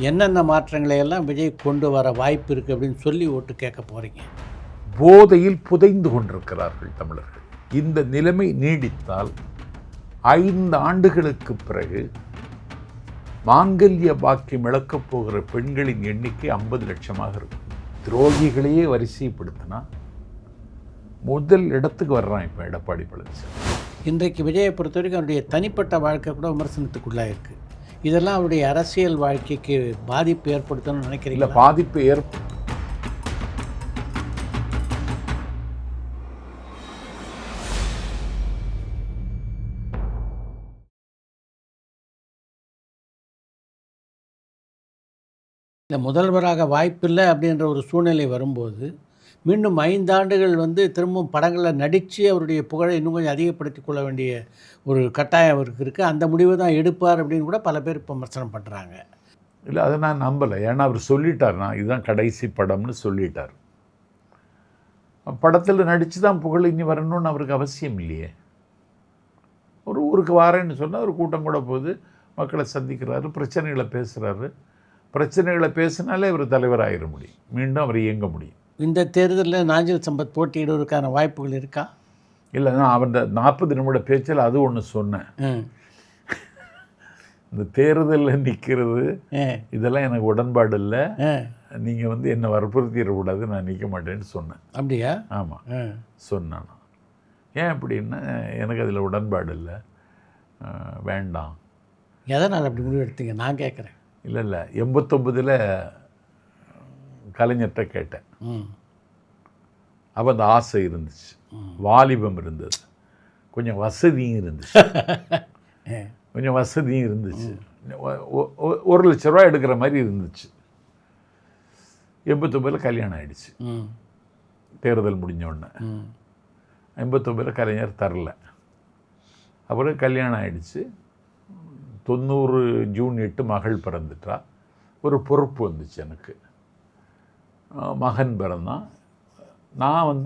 என்னென்ன மாற்றங்களை எல்லாம் விஜய் கொண்டு வர வாய்ப்பு இருக்குது அப்படின்னு சொல்லி ஓட்டு கேட்க போகிறீங்க? போதையில் புதைந்து கொண்டிருக்கிறார்கள் தமிழர்கள். இந்த நிலைமை நீடித்தால் 5 ஆண்டுகளுக்கு பிறகு மாங்கல்ய பாக்கியம் இழக்கப் போகிற பெண்களின் எண்ணிக்கை 50 லட்சமாக இருக்கும். துரோகிகளையே வரிசைப்படுத்தினா முதல் இடத்துக்கு வர்றான் இப்போ எடப்பாடி பழனிசாமி. இன்றைக்கு விஜயை பொறுத்த வரைக்கும் அவருடைய தனிப்பட்ட வாழ்க்கை கூட விமர்சனத்துக்குள்ளாக இருக்குது. இதெல்லாம் அவருடைய அரசியல் வாழ்க்கைக்கு பாதிப்பு ஏற்படுத்தணும்னு நினைக்கிறீங்க? இல்லை, பாதிப்பு இல்லை, முதல்வராக வாய்ப்பில்லை அப்படின்ற ஒரு சூழ்நிலை வரும்போது மீண்டும் 5 ஆண்டுகள் திரும்பவும் படங்களில் நடித்து அவருடைய புகழை இன்னும் கொஞ்சம் அதிகப்படுத்தி கொள்ள வேண்டிய ஒரு கட்டாயம் அவருக்கு இருக்குது. அந்த முடிவை தான் எடுப்பார் அப்படின்னு கூட பல பேர் இப்போ விமர்சனம் பண்ணுறாங்க. இல்லை, அதை நான் நம்பலை. ஏன்னா அவர் சொல்லிட்டார்னா இதுதான் கடைசி படம்னு சொல்லிட்டார். படத்தில் நடித்து தான் புகழ் இனி வரணும்னு அவருக்கு அவசியம் இல்லையே. ஒரு ஊருக்கு வாரேன்னு சொன்னால் ஒரு கூட்டம் கூட போகுது, மக்களை சந்திக்கிறாரு, பிரச்சனைகளை பேசுகிறாரு. பிரச்சனைகளை பேசினாலே அவர் தலைவராகிட முடியும், மீண்டும் அவர் இயங்க முடியும். இந்த தேர்தலில் நாஞ்சில் சம்பத் போட்டியிடுவதற்கான வாய்ப்புகள் இருக்கா? இல்லை, நான் அவன் 40 நிமிட பேச்சில் அது ஒன்று சொன்னேன். இந்த தேர்தலில் நிற்கிறது இதெல்லாம் எனக்கு உடன்பாடு இல்லை, நீங்கள் என்னை வற்புறுத்திடக்கூடாது, நான் நிற்க மாட்டேன்னு சொன்னேன். அப்படியா? ஆமாம், சொன்னேன். ஏன் அப்படின்னா எனக்கு அதில் உடன்பாடு இல்லை, வேண்டாம். எதனால் அப்படி முடிவு எடுத்தீங்க நான் கேட்குறேன். இல்லை 89 கலைஞர்கிட்ட கேட்டேன். அப்போ அந்த ஆசை இருந்துச்சு, வாலிபம் இருந்தது, கொஞ்சம் வசதியும் இருந்துச்சு. கொஞ்சம் வசதியும் இருந்துச்சு, 1 லட்ச ரூபா எடுக்கிற மாதிரி இருந்துச்சு. 89 கல்யாணம் ஆகிடுச்சு. தேர்தல் முடிஞ்சோடனே 89 கலைஞர் தரல. அப்புறம் கல்யாணம் ஆகிடுச்சு. 90 ஜூன் 8 மகள் பிறந்துட்டா. ஒரு பொறுப்பு வந்துச்சு எனக்கு. மகன் பிறந்தான். நான்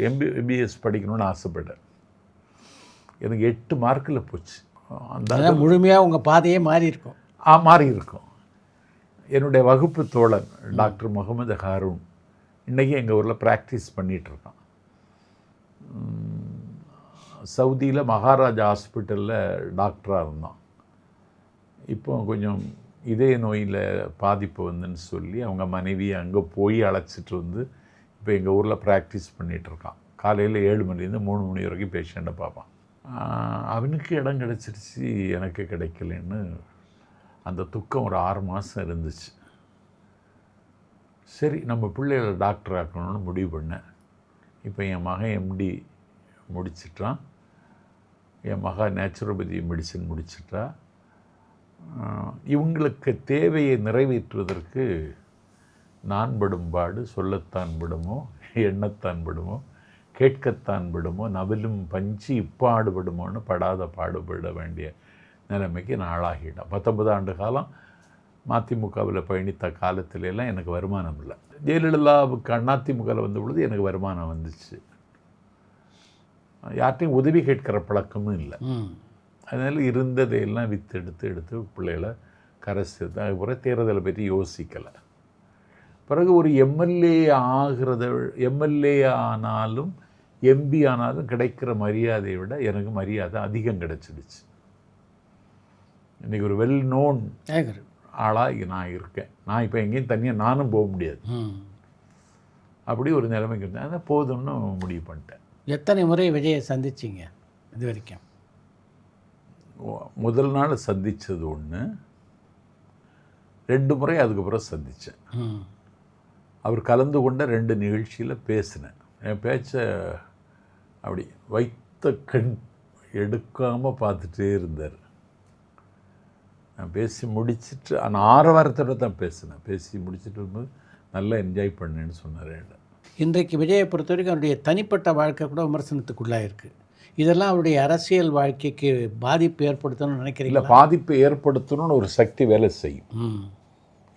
எம்பிபிஎஸ் படிக்கணும்னு ஆசைப்பட்டேன். எனக்கு 8 மார்க்கில் போச்சு. அந்த முழுமையாக உங்கள் பாதையே மாறி இருக்கும். மாறி இருக்கும். என்னுடைய வகுப்பு தோழன் டாக்டர் முகமது ஹாரூன் இன்றைக்கி எங்கள் ஊரில் ப்ராக்டிஸ் பண்ணிகிட்ருக்கான். சவுதியில் மகாராஜா ஹாஸ்பிட்டலில் டாக்டராக இருந்தான். இப்போ கொஞ்சம் இதய நோயில் பாதிப்பு வந்துன்னு சொல்லி அவங்க மனைவியை அங்கே போய் அழைச்சிட்டு இப்போ எங்கள் ஊரில் ப்ராக்டிஸ் பண்ணிகிட்ருக்கான். காலையில் 7 மணிலேருந்து 3 மணி வரைக்கும் பேஷண்ட்டை பார்ப்பான். அவனுக்கு இடம் கிடச்சிருச்சு, எனக்கு கிடைக்கலன்னு அந்த துக்கம் ஒரு 6 மாதம் இருந்துச்சு. சரி, நம்ம பிள்ளைகளை டாக்டர் ஆக்கணும்னு முடிவு பண்ணேன். இப்போ என் மகன் எம்டி முடிச்சிட்டான், என் மகன் நேச்சுரோபதி மெடிசன் முடிச்சிட்டா. இவங்களுக்கு தேவையை நிறைவேற்றுவதற்கு நான் படும் பாடு சொல்லத்தான் விடுமோ, எண்ணத்தான் விடுமோ, கேட்கத்தான் விடுமோ, நவிலும் பஞ்சு இப்பாடுபடுமோன்னு படாத பாடுபட வேண்டிய நிலைமைக்கு நான் ஆளாகிட்டேன். 19 ஆண்டு காலம் மதிமுகவில் பயணித்த காலத்திலெல்லாம் எனக்கு வருமானம் இல்லை. ஜெயலலிதாவுக்கு அதிமுகவில் வந்த பொழுது எனக்கு வருமானம் வந்துச்சு. யார்ட்டையும் உதவி கேட்கிற பழக்கமும் இல்லை. அதனால் இருந்ததையெல்லாம் எடுத்து பிள்ளைகளை கரை சேர்த்து அதுக்கப்புறம் தேர்தலை பற்றி யோசிக்கலை. பிறகு ஒரு எம்எல்ஏ ஆனாலும் எம்பி ஆனாலும் கிடைக்கிற மரியாதையை விட எனக்கு மரியாதை அதிகம் கிடைச்சிடுச்சு. இன்றைக்கி ஒரு வெல் நோன் ஆளாக நான் இருக்கேன். நான் இப்போ எங்கேயும் தனியாக நானும் போக முடியாது. அப்படி ஒரு நிலைமைக்கு இருந்தேன். அதை போதும்னு முடிவு பண்ணிட்டேன். எத்தனை முறை விஜயை சந்திச்சிங்க இது வரைக்கும்? முதல் நாள் சந்தித்தது ஒன்று, 2 முறை அதுக்கப்புறம் சந்தித்தேன். அவர் கலந்து கொண்ட 2 நிகழ்ச்சியில் பேசினேன். என் பேச்சை அப்படி வைத்த கண் எடுக்காமல் பார்த்துட்டே இருந்தார். நான் பேசி முடிச்சுட்டு ஆனால் 6 வாரத்தோடு தான் பேசினேன். பேசி முடிச்சுட்டு வரும்போது நல்லா என்ஜாய் பண்ணேன்னு சொன்னார். இன்றைக்கு விஜயை பொறுத்த வரைக்கும் அவருடைய தனிப்பட்ட வாழ்க்கை கூட விமர்சனத்துக்குள்ளாக இருக்குது. இதெல்லாம் அவருடைய அரசியல் வாழ்க்கைக்கு பாதிப்பு ஏற்படுத்தணும்னு நினைக்கிறீங்க? இல்லை, பாதிப்பு ஏற்படுத்தணும்னு ஒரு சக்தி வேலை செய்யும்.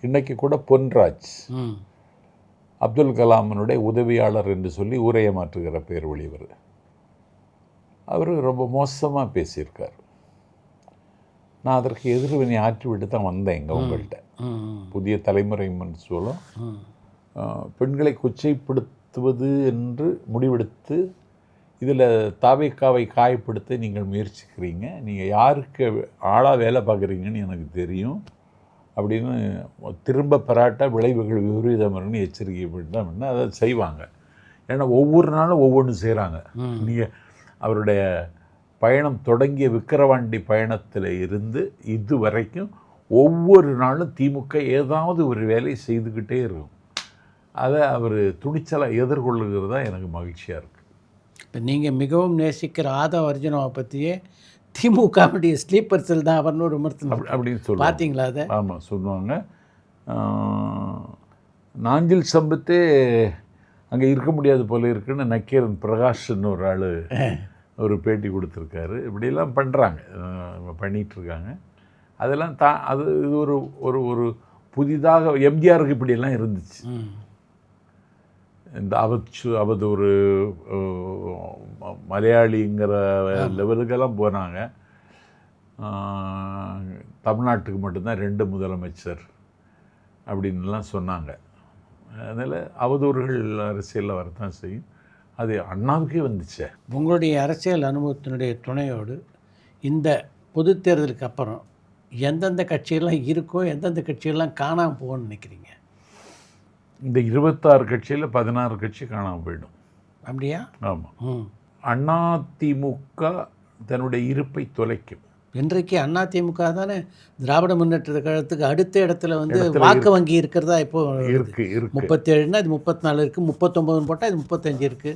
இன்றைக்கி கூட பொன்ராஜ் அப்துல் கலாமனுடைய உதவியாளர் என்று சொல்லி ஊரை ஏமாற்றுகிற பேர் வெளிவர். அவர் ரொம்ப மோசமாக பேசியிருக்கார். நான் அதற்கு எதிர்வினை ஆற்றிவிட்டு தான் வந்தேன் இங்கே உங்கள்கிட்ட. ம். புதிய தலைமுறை சொல்லும். ம். பெண்களை கொச்சைப்படுத்துவது என்று முடிவெடுத்து இதில் தாவேக்காவை காயப்படுத்த நீங்கள் முயற்சிக்கிறீங்க. நீங்கள் யாருக்கு ஆளாக வேலை பார்க்குறீங்கன்னு எனக்கு தெரியும் அப்படின்னு திரும்ப பெறாட்ட விளைவுகள் விபரீதம்னு எச்சரிக்கை பண்ணிட்டா அதை செய்வாங்க. ஏன்னா ஒவ்வொரு நாளும் ஒவ்வொன்று செய்கிறாங்க. நீங்கள் அவருடைய பயணம் தொடங்கிய விக்கிரவாண்டி பயணத்தில் இருந்து இது வரைக்கும் ஒவ்வொரு நாளும் திமுக ஏதாவது ஒரு வேலை செய்துக்கிட்டே இருக்கும். அதை அவர் துணிச்சலாக எதிர்கொள்ளுகிறது தான் எனக்கு மகிழ்ச்சியாக இருக்குது. இப்போ நீங்கள் மிகவும் நேசிக்கிற ஆதவ அர்ஜுனாவை பற்றியே திமுகவுடைய ஸ்லீப்பர் செல் தான் அவர்னு ஒரு விமர்சனம் அப்படின்னு சொல்லுவாங்க. பார்த்தீங்களா அதை? ஆமாம் சொல்லுவாங்க. நாஞ்சில் சம்பத்தே அங்கே இருக்க முடியாது போல இருக்குன்னு நக்கீரன் பிரகாஷ்னு ஒரு ஆள் ஒரு பேட்டி கொடுத்துருக்காரு. இப்படிலாம் பண்ணுறாங்க, பண்ணிகிட்ருக்காங்க. அதெல்லாம் அது இது ஒரு ஒரு ஒரு புதிதாக எம்ஜிஆருக்கு இப்படியெல்லாம் இருந்துச்சு. இந்த அவது ஒரு மலையாளிங்கிற லெவலுக்கெல்லாம் போனாங்க. தமிழ்நாட்டுக்கு மட்டும்தான் 2 முதலமைச்சர் அப்படின்லாம் சொன்னாங்க. அதனால் அவதூறுகள் அரசியலில் வரத்தான் செய்யும். அது அண்ணாவுக்கே வந்துச்சு. உங்களுடைய அரசியல் அனுபவத்தினுடைய துணையோடு இந்த பொது தேர்தலுக்கு அப்புறம் எந்தெந்த கட்சியெல்லாம் இருக்கோ, எந்தெந்த கட்சியெல்லாம் காணாமல் போகணும்னு நினைக்கிறீங்க? இந்த 26 கட்சியில் 16 கட்சி காணாமல் போயிடும். அப்படியா? ஆமாம். அதிமுக தன்னுடைய இருப்பை தொலைக்கும். இன்றைக்கு அதிமுக தானே திராவிட முன்னேற்ற கழகத்துக்கு அடுத்த இடத்துல வந்து வாக்கு வங்கி இருக்கிறதா இப்போ இருக்கு. 37னா இது 34 இருக்குது, 39 போட்டால் இது 35 இருக்குது.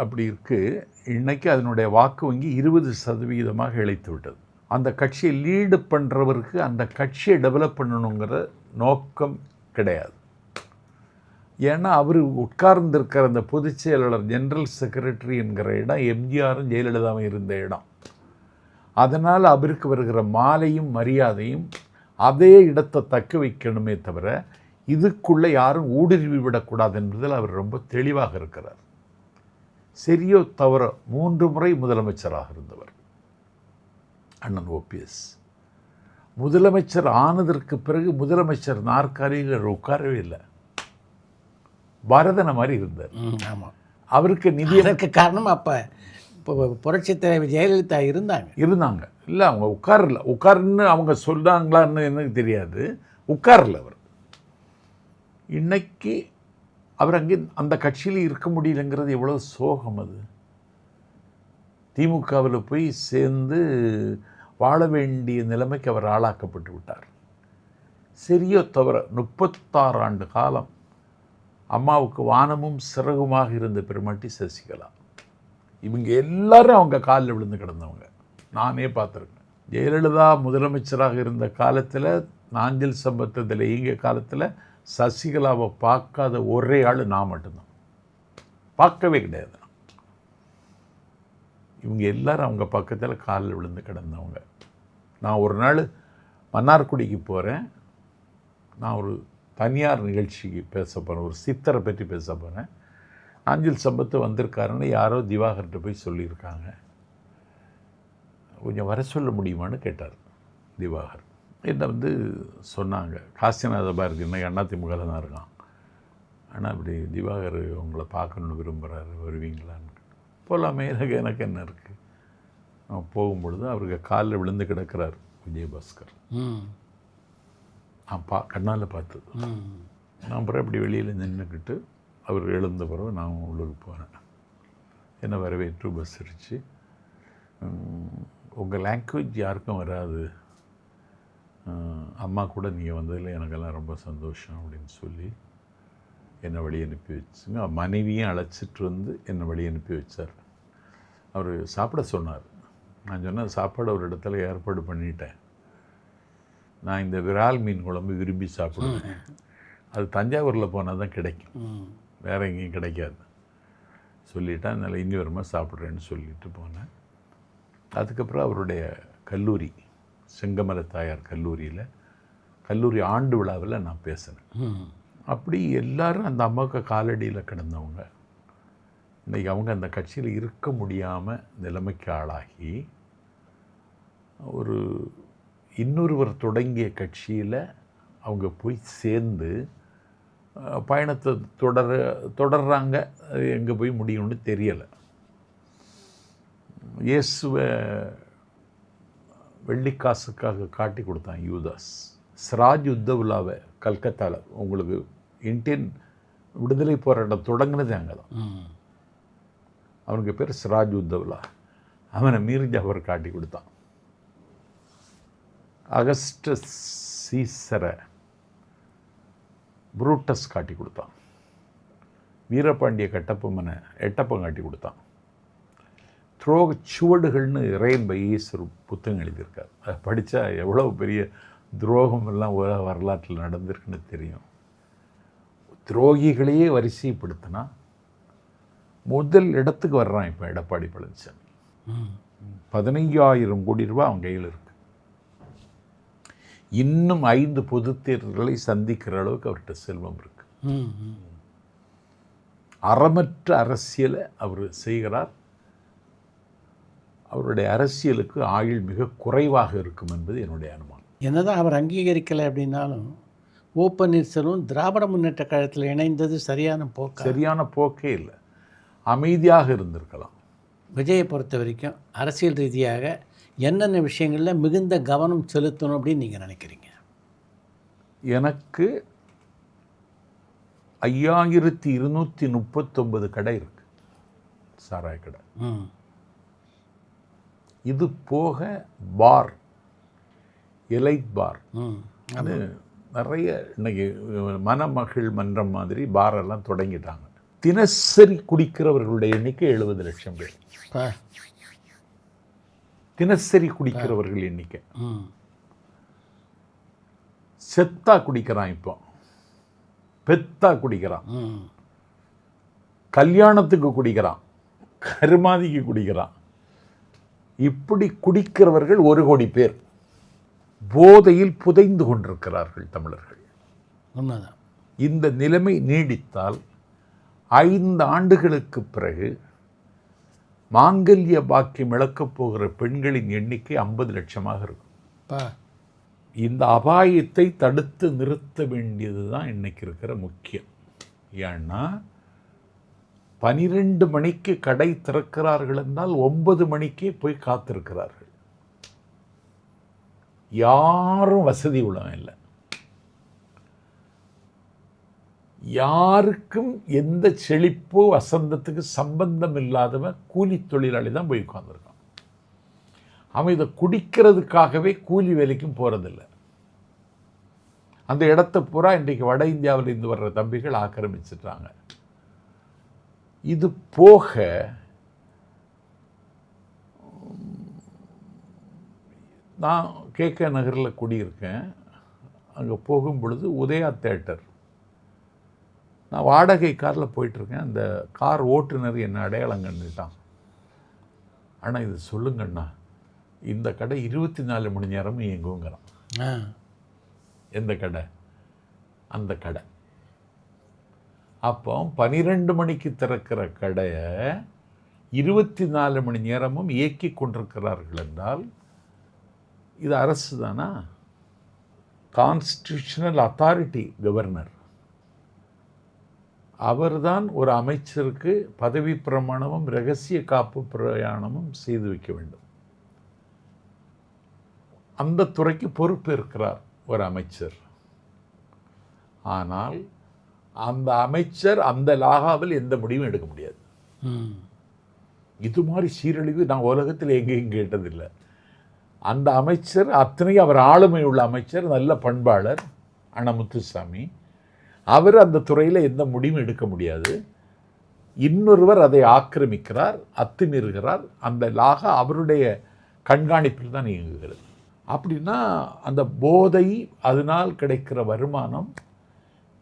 அப்படி இருக்குது. இன்னைக்கு அதனுடைய வாக்கு வங்கி 20% இழைத்து விட்டது. அந்த கட்சியை லீடு பண்ணுறவருக்கு அந்த கட்சியை டெவலப் பண்ணணுங்கிற நோக்கம் கிடையாது. ஏன்னா அவர் உட்கார்ந்துருக்கிற அந்த பொதுச் செயலாளர் ஜெனரல் செக்ரட்டரி என்கிற இடம் எம்ஜிஆரும் ஜெயலலிதாவும் இருந்த இடம். அதனால் அவருக்கு வருகிற மாலையும் மரியாதையும் அதே இடத்தை தக்க வைக்கணுமே தவிர இதுக்குள்ளே யாரும் ஊடுருவி விடக்கூடாது என்பதில் அவர் ரொம்ப தெளிவாக இருக்கிறார். சரியோ தவிர 3 முறை முதலமைச்சராக இருந்தவர் அண்ணன் ஓபிஎஸ். முதலமைச்சர் ஆனதற்கு பிறகு முதலமைச்சர் நாற்காலியில் உட்காரவே இல்லை. பாரதனை மாதிரி இருந்தார். ஆமாம். அவருக்கு நிதி அதற்கு காரணம் அப்போ இப்போ புரட்சித் தலைவர் ஜெயலலிதா இருந்தாங்க. இல்லை, அவங்க உட்காருன்னு அவங்க சொன்னாங்களான்னு எனக்கு தெரியாது. உட்காரல அவர். இன்னைக்கு அவர் அங்கே அந்த கட்சியில் இருக்க முடியலைங்கிறது எவ்வளோ சோகம். அது திமுகவில் போய் சேர்ந்து வாழ வேண்டிய நிலைமைக்கு அவர் ஆளாக்கப்பட்டு விட்டார். சரியோ தவிர 36 ஆண்டு காலம் அம்மாவுக்கு வானமும் சிறகுமாக இருந்த பெருமாட்டி சசிகலா. இவங்க எல்லாரும் அவங்க காலில் விழுந்து கிடந்தவங்க. நானே பார்த்துருக்கேன். ஜெயலலிதா முதலமைச்சராக இருந்த காலத்தில், நாஞ்சில் சம்பத்தத்தில் இயங்கிய காலத்தில் சசிகலாவை பார்க்காத ஒரே ஆள் நான் மட்டும்தான். பார்க்கவே கிடையாது. இவங்க எல்லாரும் அவங்க பக்கத்தில் காலில் விழுந்து கிடந்தவங்க. நான் ஒரு நாள் மன்னார்குடிக்கு போகிறேன். நான் ஒரு தனியார் நிகழ்ச்சிக்கு பேச போகிறேன். ஒரு சித்தரை பற்றி பேச போகிறேன். நாஞ்சில் சம்பத்து வந்திருக்காருன்னு யாரோ திவாகர்கிட்ட போய் சொல்லியிருக்காங்க. கொஞ்சம் வர சொல்ல முடியுமான்னு கேட்டார் திவாகர். என்னை வந்து சொன்னாங்க, காசிநாத பாரதி இன்னைக்கு அதிமுகவில் தான் இருக்கான். ஆனால் இப்படி திவாகர் உங்களை பார்க்கணுன்னு விரும்புகிறாரு, வருவீங்களான்னு. போகலாமே, எனக்கு என்ன இருக்குது. நான் போகும்பொழுது அவருக்கு காலில் விழுந்து கிடக்கிறார் விஜயபாஸ்கர். நான் கண்ணால் பார்த்தது. நான் அப்புறம் இப்படி வெளியில் நின்றுக்கிட்டு அவர் எழுந்த பிறகு நான் உள்ளூருக்கு போகிறேன். என்னை வரவேற்று பஸ் அடிச்சு, உங்கள் லாங்குவேஜ் யாருக்கும் வராது, அம்மா கூட நீங்கள் வந்ததில் எனக்கெல்லாம் ரொம்ப சந்தோஷம் அப்படின்னு சொல்லி என்னை வழி அனுப்பி வச்சுங்க. மனைவியும் அழைச்சிட்டு வந்து என்னை வழி அனுப்பி வச்சார். அவர் சாப்பிட சொன்னார். நான் சொன்னேன், சாப்பாடு ஒரு இடத்துல ஏற்பாடு பண்ணிட்டேன். நான் இந்த விரால் மீன் குழம்பு விரும்பி சாப்பிடுவேன். அது தஞ்சாவூரில் போனால் தான் கிடைக்கும், வேறு எங்கேயும் கிடைக்காது சொல்லிவிட்டேன். அதனால் இனி வருமா சாப்பிட்றேன்னு சொல்லிட்டு போனேன். அதுக்கப்புறம் அவருடைய கல்லூரி, செங்கமல தாயார் கல்லூரியில் கல்லூரி ஆண்டு விழாவில் நான் பேசினேன். அப்படி எல்லாரும் அந்த அம்மாவுக்கு காலடியில் கிடந்தவங்க. இன்றைக்கி அவங்க அந்த கட்சியில் இருக்க முடியாமல் நிலைமைக்கு ஆளாகி ஒரு இன்னொருவர் தொடங்கிய கட்சியில் அவங்க போய் சேர்ந்து பயணத்தை தொடர்றாங்க. அது எங்கே போய் முடியும்னு தெரியலை. இயேசுவை வெள்ளிக்காசுக்காக காட்டி கொடுத்தான் யூதாஸ். சிராஜ் உத்தவுலாவை கல்கத்தாவில், உங்களுக்கு இந்தியன் விடுதலை போராட்டம் தொடங்கினது அங்கே தான். அவனுக்கு பேர் சிராஜ் உத்தவுலா. அவனை மீர்ஜாஃபர் காட்டி கொடுத்தான். அகஸ்டஸ் சீசரை புரூட்டஸ் காட்டி கொடுத்தான். வீரபாண்டிய கட்டப்பொம்மனை எட்டப்பம் காட்டி கொடுத்தான். துரோக சுவடுகள்னு ரேன் பை ஈஸ்வர் புத்தகம் எழுதியிருக்கார். அதை படித்தா எவ்வளோ பெரிய துரோகம் எல்லாம் வரலாற்றில் நடந்திருக்குன்னு தெரியும். துரோகிகளையே வரிசைப்படுத்தினா முதல் இடத்துக்கு வர்றான் இப்போ எடப்பாடி பழனிசாமி. 15,000 கோடி ரூபாய் அவன் கையில் இருக்கு. இன்னும் 5 பொதுத் தேர்தல்களை சந்திக்கிற அளவுக்கு அவர்கிட்ட செல்வம் இருக்கு. அறமற்ற அரசியலை அவர் செய்கிறார். அவருடைய அரசியலுக்கு ஆயுள் மிக குறைவாக இருக்கும் என்பது என்னுடைய அனுமானம். என்னதான் அவர் அங்கீகரிக்கலை அப்படின்னாலும் ஓ பன்னீர்செல்வம் திராவிட முன்னேற்ற கழகத்தில் இணைந்தது சரியான போக்கே இல்லை. அமைதியாக இருந்திருக்கலாம். விஜயை பொறுத்த வரைக்கும் அரசியல் ரீதியாக என்னென்ன விஷயங்களில் மிகுந்த கவனம் செலுத்தணும் அப்படின்னு நீங்கள் நினைக்கிறீங்க? எனக்கு 5239 கடை இருக்கு, சாராய கடை. இது போக பார், எலைட் பார், அது நிறைய இன்னைக்கு மணமகள் மன்றம் மாதிரி பாரெல்லாம் தொடங்கிட்டாங்க. தினசரி குடிக்கிறவர்களுடைய எண்ணிக்கை 70 லட்சம் பேர். தினசரி குடிக்கிறவர்கள் எண்ணிக்கை. செத்தா குடிக்கிறான், இப்போ பெத்தா குடிக்கிறான், கல்யாணத்துக்கு குடிக்கிறான், கருமாதிக்கு குடிக்கிறான். இப்படி குடிக்கிறவர்கள் 1 கோடி பேர் போதையில் புதைந்து கொண்டிருக்கிறார்கள் தமிழர்கள். உண்மைதான். இந்த நிலைமை நீடித்தால் 5 ஆண்டுகளுக்கு பிறகு மாங்கல்ய பாக்கியம் இழக்கப் போகிற பெண்களின் எண்ணிக்கை 50 லட்சமாக இருக்கும். இந்த அபாயத்தை தடுத்து நிறுத்த வேண்டியது தான் இன்னைக்கு இருக்கிற முக்கியம். ஏன்னா 12 மணிக்கு கடை திறக்கிறார்கள் என்றால் 9 மணிக்கே போய் காத்திருக்கிறார்கள். யாரும் வசதி உள்ளவன் இல்லை. யாருக்கும் எந்த செழிப்போ வசந்தத்துக்கு சம்பந்தம் இல்லாதவன் கூலி தொழிலாளி தான் போய் உட்கார்ந்துருக்கான். அவன் இதை குடிக்கிறதுக்காகவே கூலி வேலைக்கும் போகிறதில்லை. அந்த இடத்த பூரா இன்றைக்கு வட இந்தியாவில் இருந்து வர்ற தம்பிகள் ஆக்கிரமிச்சிட்டாங்க. இது போக நான் KK நகரில் குடியிருக்கேன். அங்கே போகும் பொழுது உதயா தேட்டர், நான் வாடகை காரில் போயிட்டுருக்கேன். அந்த கார் ஓட்டுநர் என்ன அடையாளம் கண்டுட்டான். ஆனால் இது சொல்லுங்கண்ணா, இந்த கடை 24 மணி நேரமும் இயங்குங்கிறான். எந்த கடை? அந்த கடை. அப்போ 12 மணிக்கு திறக்கிற கடையை 24 மணி நேரமும் இயக்கி கொண்டிருக்கிறார்கள் என்றால் இது அரசு தானா? கான்ஸ்டிடியூஷனல் அத்தாரிட்டி கவர்னர் அவர்தான் ஒரு அமைச்சருக்கு பதவி பிரமாணமும் இரகசிய காப்பு பிரயாணமும் செய்து வைக்க வேண்டும். அந்த துறைக்கு பொறுப்பு இருக்கிறார் ஒரு அமைச்சர். ஆனால் அந்த அமைச்சர் அந்த லாகாவில் எந்த முடிவும் எடுக்க முடியாது. இது மாதிரி சீரழிவு நான் உலகத்தில் எங்கேயும் கேட்டதில்லை. அந்த அமைச்சர் அத்தனையும் அவர் ஆளுமை உள்ள அமைச்சர், நல்ல பண்பாளர் அண்ணா முத்துசாமி. அவர் அந்த துறையில் எந்த முடிவும் எடுக்க முடியாது. இன்னொருவர் அதை ஆக்கிரமிக்கிறார், அத்துமீறுகிறார். அந்த லாகா அவருடைய கண்காணிப்பில் தான் இயங்குகிறது. அப்படின்னா அந்த போதை, அதனால் கிடைக்கிற வருமானம்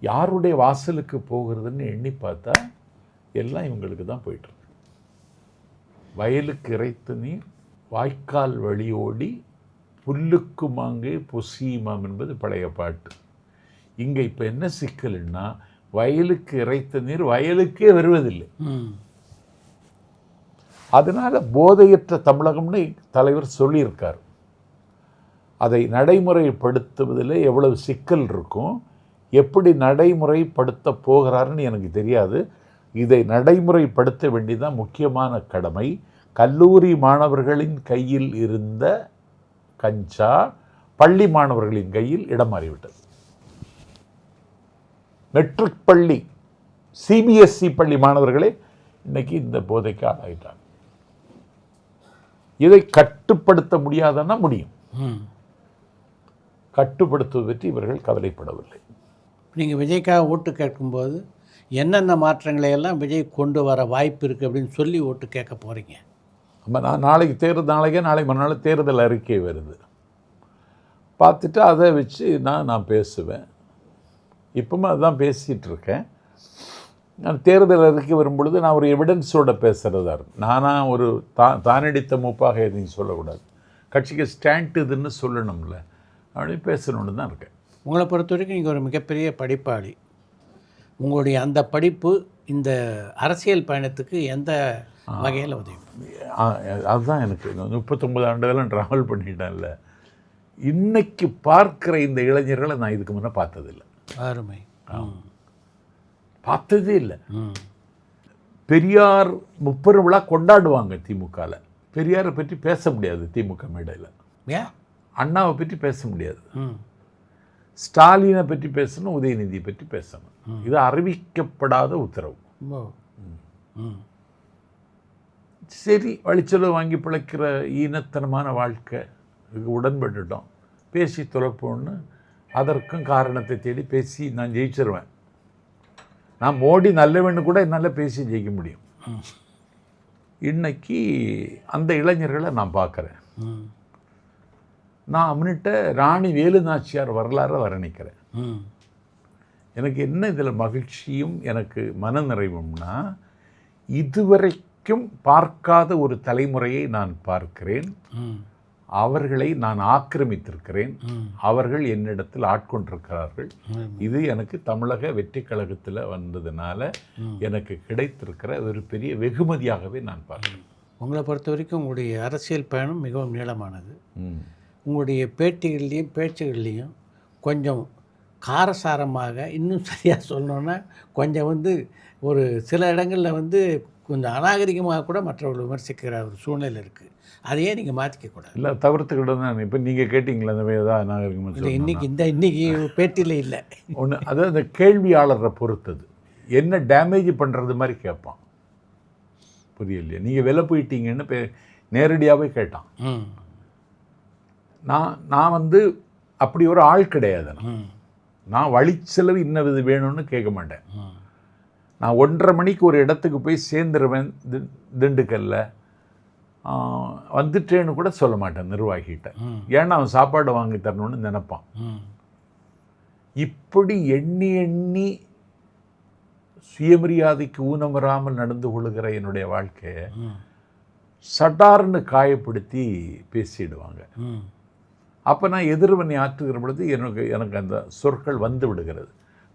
யாருடைய வாசலுக்கு போகிறதுன்னு எண்ணி பார்த்தா எல்லாம் இவங்களுக்கு தான் போயிட்டுருக்கு. வயலுக்கு இறைத்த நீர் வாய்க்கால் வழியோடி புல்லுக்கு மாங்கே பொசியுமாம் என்பது பழைய பாட்டு. இங்கே இப்போ என்ன சிக்கல்னா, வயலுக்கு இறைத்த நீர் வயலுக்கே வருவதில்லை. அதனால் போதையற்ற தமிழகம்னு தலைவர் சொல்லியிருக்கார். அதை நடைமுறைப்படுத்துவதில் எவ்வளவு சிக்கல் இருக்கும், எப்படி நடைமுறைப்படுத்த போகிறாருன்னு எனக்கு தெரியாது. இதை நடைமுறைப்படுத்த வேண்டியதான் முக்கியமான கடமை. கல்லூரி மாணவர்களின் கையில் இருந்த கஞ்சா பள்ளி மாணவர்களின் கையில் இடம் மாறிவிட்டது. மெட்ரிக் பள்ளி, சிபிஎஸ்இ பள்ளி மாணவர்களே இன்னைக்கு இந்த போதைக்கு ஆளாயிட்டாங்க. இதை கட்டுப்படுத்த முடியாதன்னா முடியும். கட்டுப்படுத்துவது பற்றி இவர்கள் கவலைப்படவில்லை. நீங்கள் விஜய்க்காக ஓட்டு கேட்கும்போது என்னென்ன மாற்றங்களை எல்லாம் விஜய் கொண்டு வர வாய்ப்பு இருக்குது அப்படின்னு சொல்லி ஓட்டு கேட்க போகிறீங்க? நம்ம நாளைக்கு நாளை மறுநாள் தேர்தல் அறிக்கை வருது, பார்த்துட்டு அதை வச்சு நான் பேசுவேன். இப்போவும் அதுதான் பேசிகிட்டு இருக்கேன். நான் தேர்தல் அறிக்கை வரும்பொழுது நான் ஒரு எவிடன்ஸோடு பேசுகிறதா இருக்கும். நானாக ஒரு தானடித்த மூப்பாக எதையும் சொல்லக்கூடாது. கட்சிக்கு ஸ்டாண்ட் இதுன்னு சொல்லணும்ல, அப்படின்னு பேசணுன்னு தான் இருக்கேன். உங்களை பொறுத்த வரைக்கும் நீங்கள் ஒரு மிகப்பெரிய படிப்பாளி. உங்களுடைய அந்த படிப்பு இந்த அரசியல் பயணத்துக்கு எந்த வகையில் உதவி? அதுதான் எனக்கு 39 ஆண்டுகளும் ட்ராவல் பண்ணிட்டேன்ல, இன்னைக்கு பார்க்குற இந்த இளைஞர்களை நான் இதுக்கு முன்னே பார்த்ததில்லை. அருமை. பார்த்ததே இல்லை. பெரியார் 30 விழா கொண்டாடுவாங்க திமுகவில். பெரியாரை பற்றி பேச முடியாது திமுக மேடையில். அண்ணாவை பற்றி பேச முடியாது. ஸ்டாலினை பற்றி பேசணும், உதயநிதியை பற்றி பேசணும். இது அறிவிக்கப்படாத உத்தரவு. சரி, வழிச்செலவு வாங்கி பிழைக்கிற ஈனத்தனமான வாழ்க்கை, இதுக்கு உடன்பட்டுட்டோம். பேசி தொலைப்போன்னு அதற்கும் காரணத்தை தேடி பேசி நான் ஜெயிச்சிருவேன். நான் மோடி நல்லவன்னு கூட என்னால் பேசி ஜெயிக்க முடியும். இன்னைக்கு அந்த இளைஞர்களை நான் பார்க்குறேன். நான் அவன்கிட்ட ராணி வேலு நாச்சியார் வரலாறை வர்ணிக்கிறேன். எனக்கு என்ன இதில் மகிழ்ச்சியும் எனக்கு மன நிறைவும்னா, இதுவரைக்கும் பார்க்காத ஒரு தலைமுறையை நான் பார்க்கிறேன். அவர்களை நான் ஆக்கிரமித்திருக்கிறேன். அவர்கள் என்னிடத்தில் ஆட்கொண்டிருக்கிறார்கள். இது எனக்கு தமிழக வெற்றி கழகத்தில் வந்ததுனால எனக்கு கிடைத்திருக்கிற ஒரு பெரிய வெகுமதியாகவே நான் பார்க்கிறேன். உங்களை பொறுத்த வரைக்கும் உங்களுடைய அரசியல் பயணம் மிகவும் நீளமானது. உங்களுடைய பேட்டிகள்லேயும் பேச்சுகள்லேயும் கொஞ்சம் காரசாரமாக, இன்னும் சரியாக சொல்லணுன்னா கொஞ்சம் ஒரு சில இடங்களில் கொஞ்சம் அநாகரிகமாக கூட மற்றவர்கள் விமர்சிக்கிற ஒரு சூழ்நிலை இருக்குது. அதையே நீங்கள் மாற்றிக்கக்கூடாது. இல்லை, தவிர்த்துக்கிட்ட தான். இப்போ நீங்கள் கேட்டிங்களா அந்த மாதிரி தான் அநாகரிகமாக? இன்னைக்கு பேட்டியில் இல்லை ஒன்று. அதாவது அந்த கேள்வியாளரை பொறுத்தது. என்ன டேமேஜ் பண்ணுறது மாதிரி கேட்பான். புரியலையா? நீங்கள் வெளில போயிட்டீங்கன்னு நேரடியாகவே கேட்டான். நான் அப்படி ஒரு ஆள் கிடையாது. நான் வழிச்செலவு இன்னது வேணும்னு கேட்க மாட்டேன். நான் 1:30 மணிக்கு ஒரு இடத்துக்கு போய் சேர்ந்துருவேன் திண்டுக்கல்ல, வந்துட்டேன்னு கூட சொல்ல மாட்டேன் நிர்வாகிகிட்ட. ஏன்னா அவன் சாப்பாடு வாங்கி தரணும்னு நினைப்பான். இப்படி எண்ணி எண்ணி சுயமரியாதைக்கு ஊனம் வராமல் நடந்து கொள்கிற என்னுடைய வாழ்க்கையை சட்டார்னு காயப்படுத்தி பேசிடுவாங்க. அப்போ நான் எதிர்வினை ஆற்றுகிற பொழுது எனக்கு அந்த சொற்கள் வந்து விடுகிறது.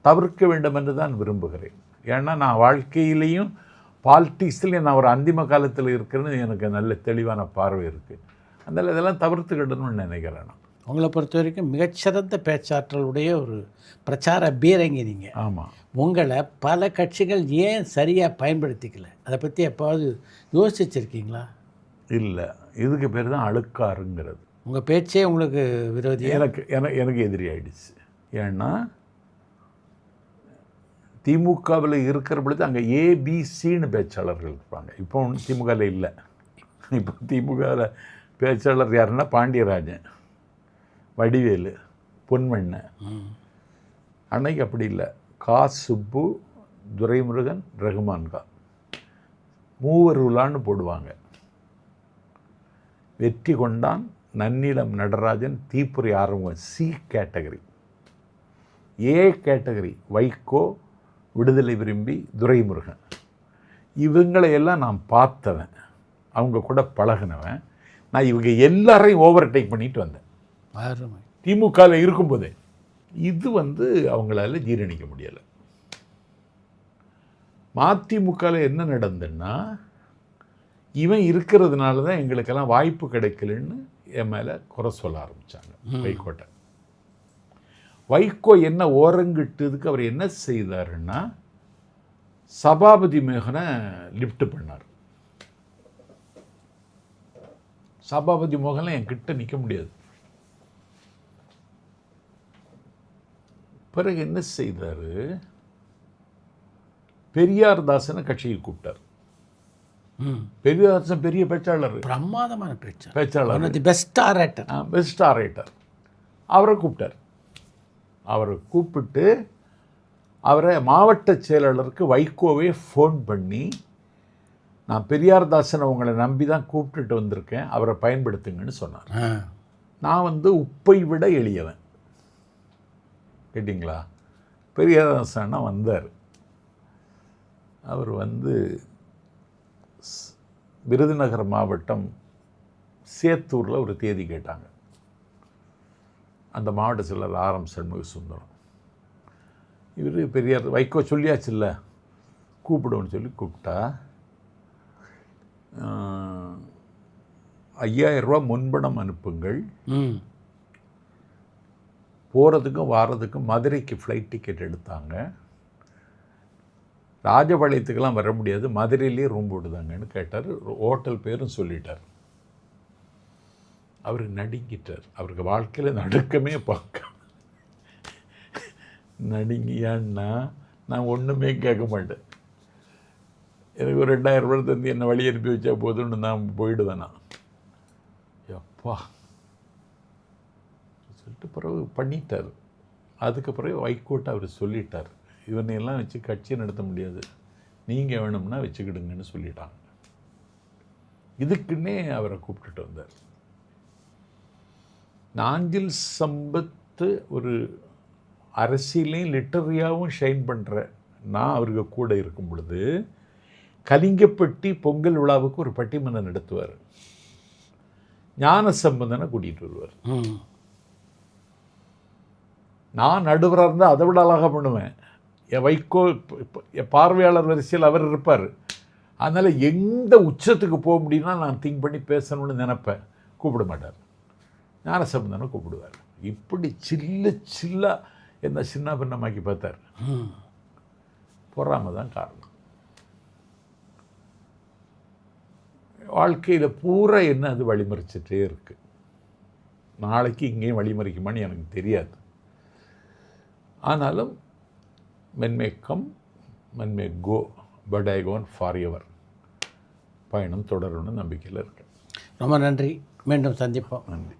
தவிர்க்க வேண்டும் என்று தான் விரும்புகிறேன். ஏன்னா நான் வாழ்க்கையிலையும் பாலிட்டிக்ஸ்லேயும் நான் ஒரு அந்திம காலத்தில் இருக்கிறேன்னு எனக்கு நல்ல தெளிவான பார்வை இருக்குது. அதனால் இதெல்லாம் தவிர்த்துக்கிடணும்னு நினைக்கிறேன் நான். உங்களை பொறுத்த வரைக்கும் மிகச்சிறந்த பேச்சாற்றலுடைய ஒரு பிரச்சார பீரங்கி நீங்கள். ஆமாம். உங்களை பல கட்சிகள் ஏன் சரியாக பயன்படுத்திக்கல, அதை பற்றி எப்பாவது யோசிச்சிருக்கீங்களா? இல்லை, இதுக்கு பேர் தான் அழுக்காருங்கிறது. உங்கள் பேச்சே உங்களுக்கு விரோதி? எனக்கு எதிரி ஆயிடுச்சு. ஏன்னா திமுகவில் இருக்கிற பொழுது அங்கே ஏபிசின்னு பேச்சாளர்கள் இருப்பாங்க. இப்போ திமுகவில் இல்லை. இப்போ திமுகவில் பேச்சாளர் யாருன்னா பாண்டியராஜன், வடிவேலு, பொன்வண்ணன். அன்னைக்கு அப்படி இல்லை. சுப்பு, துரைமுருகன், ரகுமான்கான், மூவருலான்னு போடுவாங்க. Vetrikondan, Nannilam Natarajan, Theeppori Arumugam C category. A category Vaiko, Viduthalai Virumbi, Duraimurugan. இவங்களையெல்லாம் நான் பார்த்தவன், அவங்க கூட பழகினவன். நான் இவங்க எல்லாரையும் ஓவர்டேக் பண்ணிட்டு வந்தேன் திமுகவில் இருக்கும்போதே. இது அவங்களால ஜீரணிக்க முடியலை. மதிமுகவில் என்ன நடந்ததுன்னா, இவன் இருக்கிறதுனால தான் எங்களுக்கெல்லாம் வாய்ப்பு கிடைக்கலன்னு என் மேலே குறை சொல்ல ஆரம்பித்தாங்க வைகோட்டை. வைகோ என்ன ஓரங்கிட்டதுக்கு அவர் என்ன செய்தாருன்னா சபாபதி மோகனை லிஃப்ட் பண்ணார். சபாபதி மோகன்லாம் என் கிட்ட நிற்க முடியாது. பிறகு என்ன செய்தார், பெரியார் தாசனை கட்சிக்கு கூப்பிட்டார். பெரியார் தாசன் பெரிய பேச்சாளர், பிரமாதமான பேச்சாளர், பெஸ்ட் ஆரேட்டர். Best orator. அவரை கூப்பிட்டார். அவரை கூப்பிட்டு அவரை மாவட்ட செயலாளருக்கு வைகோவே ஃபோன் பண்ணி, நான் பெரியார் தாசனை உங்களை நம்பி தான் கூப்பிட்டுட்டு வந்திருக்கேன், அவரை பயன்படுத்துங்கன்னு சொன்னார். நான் உப்பை விட எளியவன், கேட்டிங்களா? பெரியார் தாசனா வந்தார். அவர் விருதுநகர் மாவட்டம் சேத்தூரில் ஒரு தேதி கேட்டாங்க. அந்த மாவட்ட செயலர் ஆர்.எம். சண்முக சுந்தரம். இவர் பெரியார் வைகோ சொல்லியாச்சுல்ல, கூப்பிடுவோன்னு சொல்லி கூப்பிட்டா 5000 ரூபா முன்பணம் அனுப்புங்கள், போகிறதுக்கும் வாரதுக்கும் மதுரைக்கு ஃப்ளைட் டிக்கெட் எடுத்தாங்க, ராஜபாளையத்துக்கெல்லாம் வர முடியாது, மதுரையிலே ரூம் போடுதாங்கன்னு கேட்டார். ஹோட்டல் பேரும் சொல்லிட்டார். அவர் நடுங்கிட்டார். அவருக்கு வாழ்க்கையில் நடுக்கமே பார்க்க நடுங்கியான்னா நான் ஒன்றுமே கேட்க மாட்டேன். எனக்கு ஒரு 2000 ரூபாய் தந்து என்னை வழி அனுப்பி வச்சா போதும்னு நான் போயிடுவேன். நான் எப்பா சொல்லிட்டு பிறகு பண்ணிட்டார். அதுக்கு பிறகு வைகோட்டை அவர் சொல்லிட்டார், இவனையெல்லாம் வச்சு கட்சி நடத்த முடியாது, நீங்கள் வேணும்னா வச்சுக்கிடுங்கன்னு சொல்லிட்டாங்க. இதுக்குன்னே அவரை கூப்பிட்டுட்டு வந்தார். நாஞ்சில் சம்பத்து ஒரு அரசியலையும் லிட்டரியாகவும் ஷைன் பண்ணுற நான் அவருக்கு கூட இருக்கும் பொழுது கலிங்கப்பட்டி பொங்கல் விழாவுக்கு ஒரு பட்டிமன்றம் நடத்துவார். ஞான சம்பந்தனை கூட்டிகிட்டு வருவார். நான் நடுவராக இருந்தால் அதை விட அழகாக பண்ணுவேன். என் வைகோ என் பார்வையாளர் வரிசையில் அவர் இருப்பார். அதனால் எந்த உச்சத்துக்கு போக முடியும்னா நான் திங்க் பண்ணி பேசணும்னு நினைப்பேன். கூப்பிட மாட்டார். ஞானசம்பந்தனை கூப்பிடுவார். இப்படி சில்லா என்ன சின்ன பின்னமாக்கி பார்த்தார். பொறாமை தான் காரணம். வாழ்க்கையில் பூரா என்ன அது வழிமறிச்சிட்டே இருக்கு. நாளைக்கு இங்கேயும் வழிமறிக்குமான்னு எனக்கு தெரியாது. ஆனாலும் men may come, men may go, but I go on forever. பயணம் தொடரும்னு நம்பிக்கையில் இருக்கேன். ரொம்ப நன்றி. மீண்டும் சந்திப்போம். நன்றி.